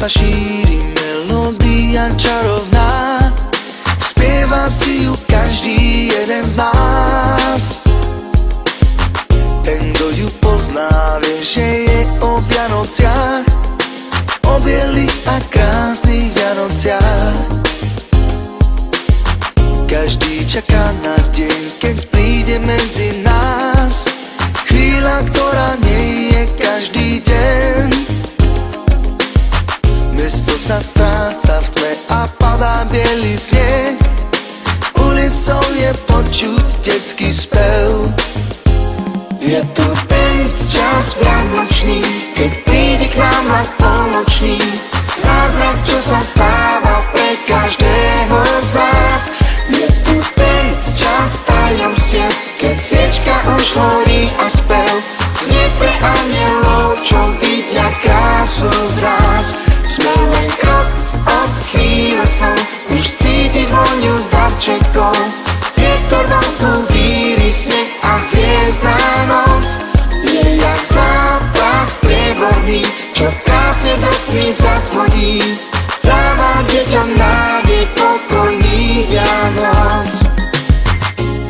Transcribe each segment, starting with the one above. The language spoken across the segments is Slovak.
sa šíri melódia čarovná, spieva si ju každý jeden z nás. Ten, kto ju pozná, vie, že je o Vianociach, o bielých a krásnych Vianociach. Každý čaká na deň, keď príde medzi nás, chvíľa, ktorá nie je každý deň. Mesto sa stráca v tme a padá bielý sneh, ulicou je počuť detský spev. Je tu ten čas vianočný, keď príde k nám vlak polnočný, zázrak, čo sa stáva pre každého z nás. Je tu ten čas tajomstiev, keď sviečka už horí a spev znie pre anielov, čo vidia krásu v nás. Sme len krok od chvíle snov, už cítiť voňu darčekov. Vietor vonku víri sneh a hviezdna noc je jak zápach strieborný, čo krásne do tmy zazvoní. Dáva deťom nádej pokojných Vianoc.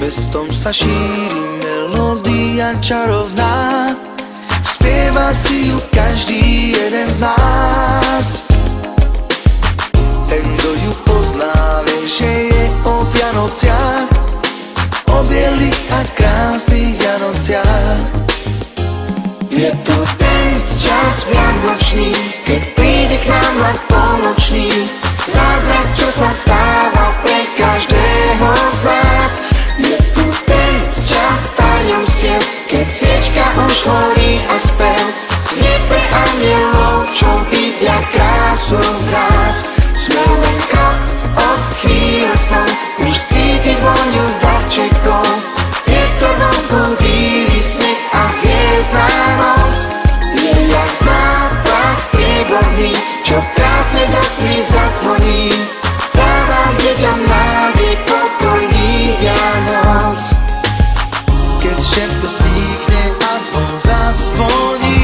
Mestom sa šíri melódia čarovná, spieva si ju každý jeden z nás. Ten, kto ju pozná, vie, že je o Vianociach, o bielých a krásnych Vianociach. Je tu ten čas vianočný, keď príde k nám vlak polnočný, zázrak, čo sa stáva pre každého z nás. Je tu ten čas tajomstiev, keď sviečka už horí a spev znie pre anielov, čo vidia krásu v nás. Sme len krok od chvíle snov, už cítiť voňu darčekov. Vietor vonku víri sneh a hviezdna noc je jak zápach strieborný, čo krásne do tmy zazvoní. Dáva deťom nádej pokojných Vianoc. Keď všetko stíchne a zvon zazvoní,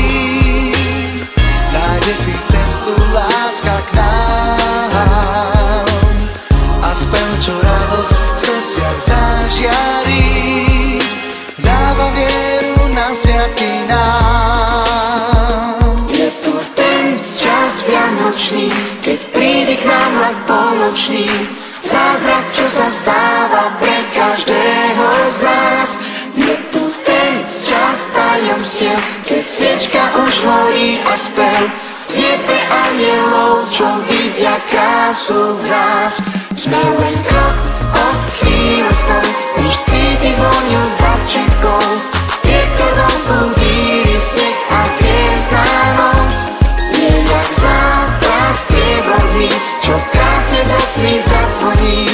nájde si cestu láska k nám a spev, čo radosť v srdciach zažiarí, dáva vieru na sviatky nám. Je tu ten čas vianočný, keď príde k nám vlak polnočný, zázrak, čo sa stáva pre každého z nás. Je tu ten čas tajomstiev, keď sviečka už horí a spev znie pre anielov, čo vidia krásu v nás. Sme len krok od chvíle snov, už cítiť voňu darčekov. Vietor vonku víri sneh a hviezdna noc je jak zápach strieborný, čo krásne do tmy zazvoní.